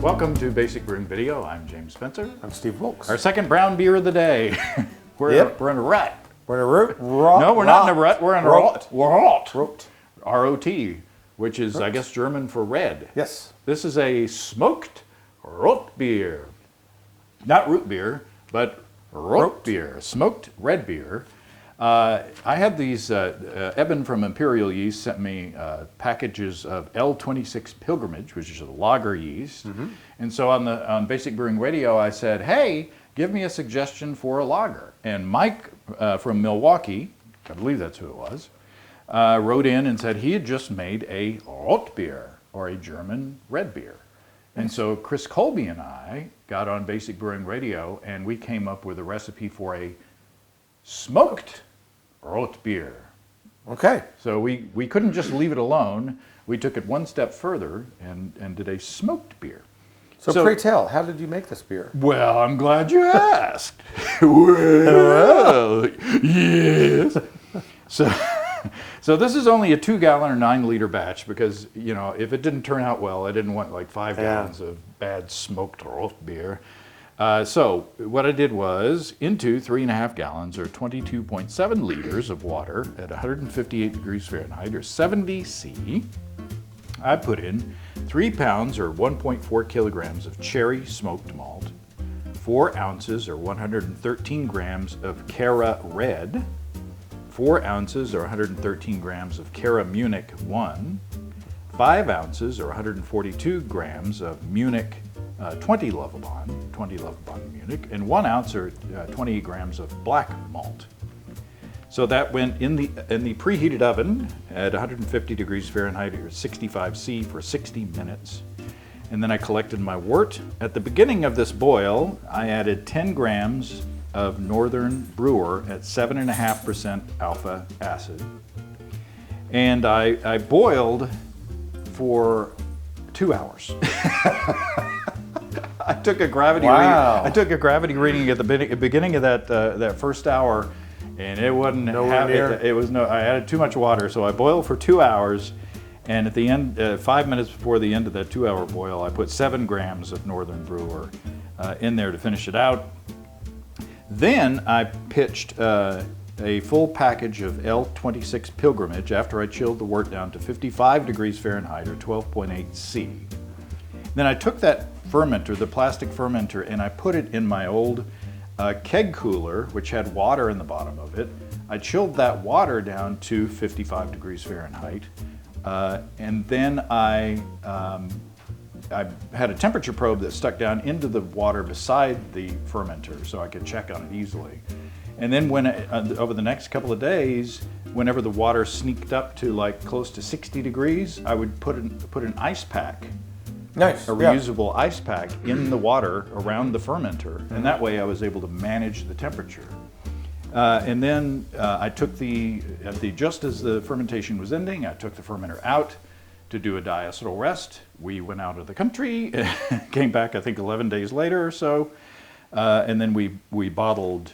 Welcome to Basic Brewing Video. I'm James Spencer. I'm Steve Wilkes. Our second brown beer of the day. We're in a rut. We're in a rut? No, we're not in a rut. We're in a rot. Rot. R-O-T, which is, I guess, German for red. Yes. This is a smoked Rotbier. Not root beer, but Rotbier, smoked red beer. I had these, Eben from Imperial Yeast sent me packages of L26 Pilgrimage, which is a lager yeast. Mm-hmm. And so on Basic Brewing Radio, I said, hey, give me a suggestion for a lager. And Mike from Milwaukee, I believe that's who it was, wrote in and said he had just made a Rotbier, or a German red beer. And so Chris Colby and I got on Basic Brewing Radio, and we came up with a recipe for a smoked Rotbier. Okay. So we couldn't just leave it alone. We took it one step further and did a smoked beer. So pray tell, how did you make this beer? Well, I'm glad you asked. Well, yes. So this is only a 2-gallon or 9-liter batch because, you know, if it didn't turn out well, I didn't want like 5 gallons of bad smoked Rotbier. So what I did was, into 3.5 gallons or 22.7 liters of water at 158 degrees Fahrenheit or 70 C, I put in 3 pounds or 1.4 kilograms of cherry smoked malt, 4 ounces or 113 grams of Cara Red, 4 ounces or 113 grams of Cara Munich 1, 5 ounces or 142 grams of Munich 20 Lovibond Munich, and 1 ounce or 28 grams of black malt. So that went in the preheated oven at 150 degrees Fahrenheit or 65 C for 60 minutes. And then I collected my wort. At the beginning of this boil, I added 10 grams of Northern Brewer at 7.5% alpha acid. And I boiled for 2 hours. I took a gravity reading at the beginning of that first hour, and it wasn't I added too much water, so I boiled for 2 hours, and at the end, 5 minutes before the end of that 2-hour boil, I put 7 grams of Northern Brewer in there to finish it out. Then I pitched a full package of L26 Pilgrimage after I chilled the wort down to 55 degrees Fahrenheit or 12.8 C. Then I took that fermenter, the plastic fermenter, and I put it in my old keg cooler, which had water in the bottom of it. I chilled that water down to 55 degrees Fahrenheit, and then I had a temperature probe that stuck down into the water beside the fermenter so I could check on it easily. And then when over the next couple of days, whenever the water sneaked up to like close to 60 degrees, I would put an ice pack. Nice. A reusable ice pack in the water around the fermenter, and that way I was able to manage the temperature. And then I took just as the fermentation was ending, I took the fermenter out to do a diacetyl rest. We went out of the country, came back I think 11 days later or so, and then we bottled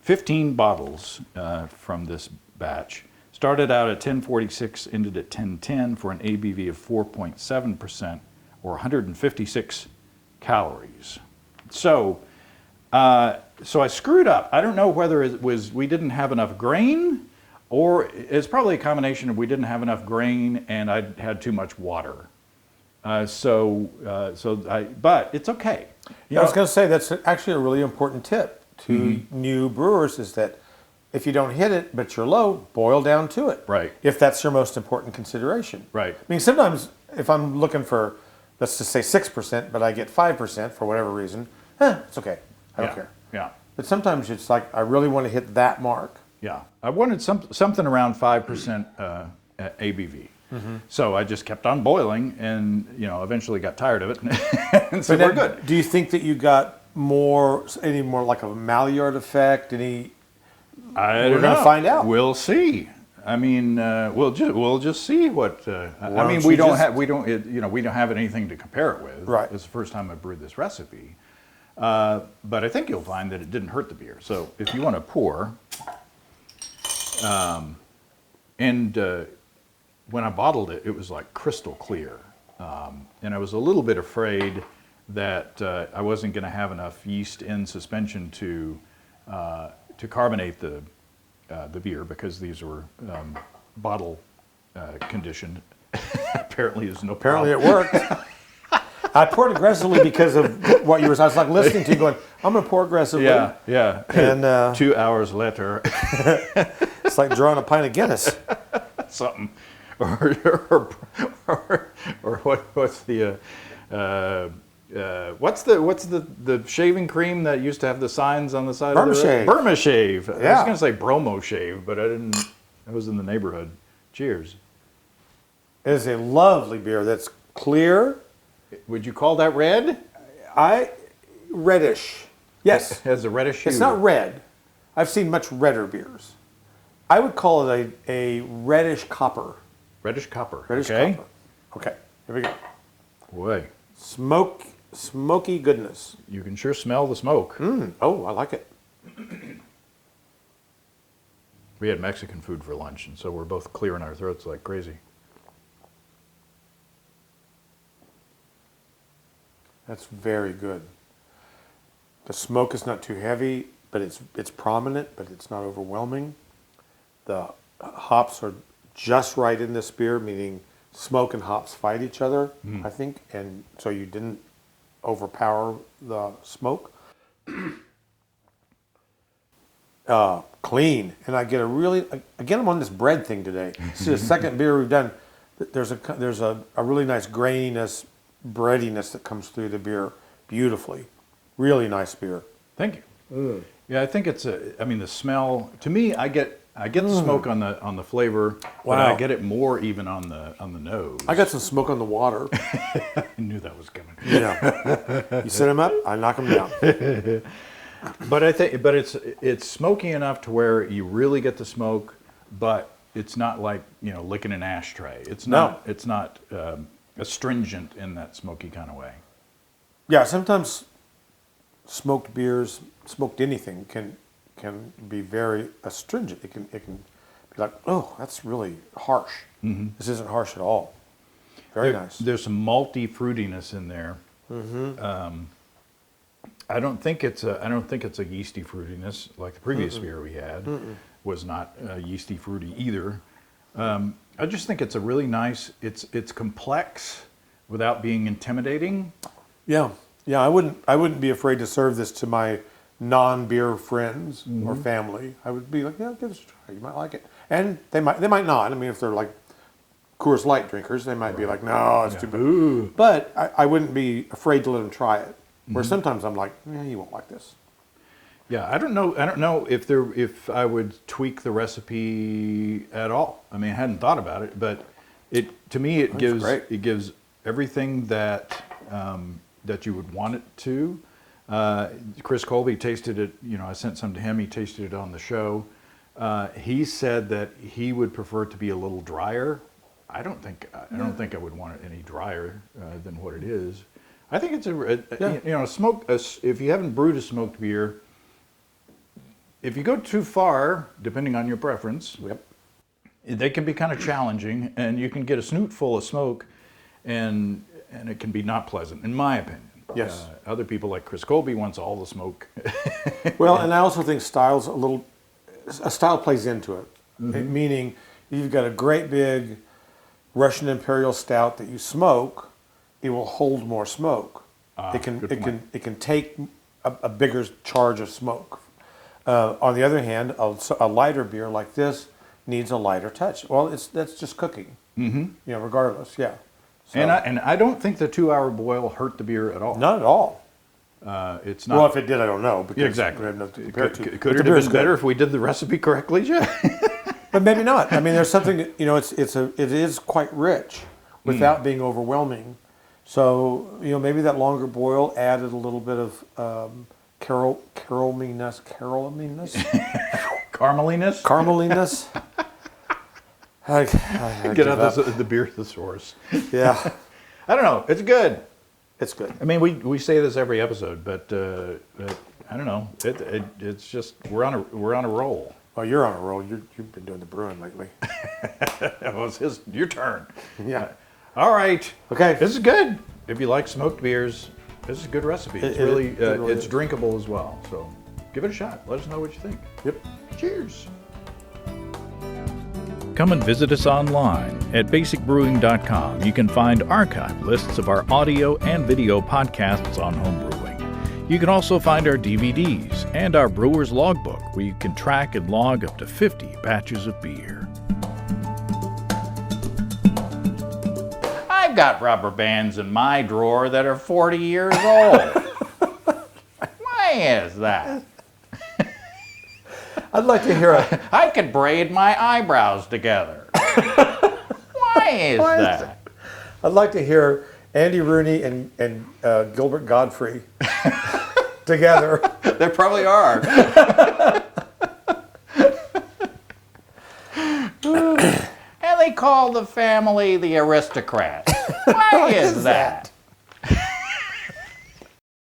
15 bottles from this batch. Started out at 1046, ended at 1010 for an ABV of 4.7% or 156 calories. So I screwed up. I don't know whether it was we didn't have enough grain, or it's probably a combination of we didn't have enough grain and I had too much water. But it's okay. I was going to say that's actually a really important tip to new brewers is that if you don't hit it, but you're low, boil down to it. Right. If that's your most important consideration. Right. I mean, sometimes if I'm looking for, let's just say 6%, but I get 5% for whatever reason, it's okay. I don't care. Yeah. But sometimes it's like, I really want to hit that mark. Yeah. I wanted something around 5% ABV. Mm-hmm. So I just kept on boiling and, eventually got tired of it. And so we're good. Do you think that you got any more like a Maillard effect? We're going to find out. We'll see. I mean, we'll just see what. We don't have anything to compare it with. Right. It's the first time I brewed this recipe, but I think you'll find that it didn't hurt the beer. So if you want to pour, when I bottled it, it was like crystal clear. And I was a little bit afraid that I wasn't going to have enough yeast in suspension to carbonate the beer, because these were bottle conditioned. Apparently, there's no Apparently problem. it worked. I poured aggressively because of what you were. I was like listening to you, going, "I'm going to pour aggressively." Yeah, yeah. And 2 hours later, it's like drawing a pint of Guinness. something, or what's the shaving cream that used to have the signs on the side Burma of the Shave. Burma Shave. I was Yeah. going to say Bromo Shave, but I didn't. I was in the neighborhood. Cheers. It is a lovely beer that's clear. Would you call that red? Reddish. Yes. Has a reddish hue. It's not red. I've seen much redder beers. I would call it a reddish copper. Reddish copper. Reddish Okay. copper. Okay, here we go. Boy, Smoky goodness. you can sure smell the smoke. Oh, I like it. We had Mexican food for lunch, and so we're both clearing our throats like crazy. That's very good. The smoke is not too heavy, but it's prominent, but it's not overwhelming. The hops are just right in this beer, meaning smoke and hops fight each other, I think, and so you didn't overpower the smoke. Clean, and I get again, I'm on this bread thing today. This is the second beer we've done. There's a really nice graininess, breadiness that comes through the beer beautifully. Really nice beer. Thank you. Yeah, I think the smell. To me, I get the smoke on the flavor, but Wow. I get it more even on the nose. I got some smoke on the water. I knew that was coming. Yeah. You set them up, I knock them down. But it's smoky enough to where you really get the smoke, but it's not like licking an ashtray. It's not astringent in that smoky kind of way. Yeah, sometimes smoked beers, smoked anything can be very astringent. It can be like, oh, that's really harsh. Mm-hmm. This isn't harsh at all. Very nice. There's some malty fruitiness in there. I don't think it's a yeasty fruitiness like the previous beer we had was not yeasty fruity either. I just think it's a really nice. It's complex without being intimidating. Yeah, yeah. I wouldn't be afraid to serve this to my non-beer friends or family. I would be like, yeah, give this a try. You might like it, and they might not. I mean, if they're like Coors Light drinkers, they might be like, no, it's too bad. But I wouldn't be afraid to let them try it. Where sometimes I'm like, yeah, you won't like this. Yeah, I don't know if I would tweak the recipe at all. I mean, I hadn't thought about it, but to me it gives everything that that you would want it to. Chris Colby tasted it. I sent some to him. He tasted it on the show. He said that he would prefer it to be a little drier. I don't think I would want it any drier than what it is. I think it's if you haven't brewed a smoked beer, if you go too far, depending on your preference, they can be kind of challenging, and you can get a snoot full of smoke, and it can be not pleasant, in my opinion. Yes. Other people like Chris Colby wants all the smoke. Well, and I also think a style plays into it. Meaning, you've got a great big Russian Imperial Stout that you smoke, it will hold more smoke. It can take a bigger charge of smoke. On the other hand, a lighter beer like this needs a lighter touch. Well, that's just cooking. Regardless, yeah. So, and I don't think the 2-hour boil hurt the beer at all. Not at all. It's not. Well, if it did, I don't know. Because exactly. we have nothing to compare to. Could it have been better if we did the recipe correctly, Jeff? But maybe not. I mean, there's something. It is quite rich without being overwhelming. So maybe that longer boil added a little bit of carameliness, carameliness. I Get out the beer thesaurus. Yeah, I don't know. It's good. it's good. I mean, we say this every episode, but I don't know. It's just we're on a roll. Well, you're on a roll. You've been doing the brewing lately. Well, it's your turn. Yeah. All right. Okay. This is good. If you like smoked beers, this is a good recipe. It's really is. drinkable as well. So give it a shot. Let us know what you think. Yep. Cheers. Come and visit us online at basicbrewing.com. You can find archive lists of our audio and video podcasts on home brewing. You can also find our DVDs and our brewer's logbook, where you can track and log up to 50 batches of beer. I've got rubber bands in my drawer that are 40 years old. Why is that? I'd like to hear a... I could braid my eyebrows together. Why is that? I'd like to hear Andy Rooney and Gilbert Godfrey together. There probably are. And they call the family the aristocrats. Why is that?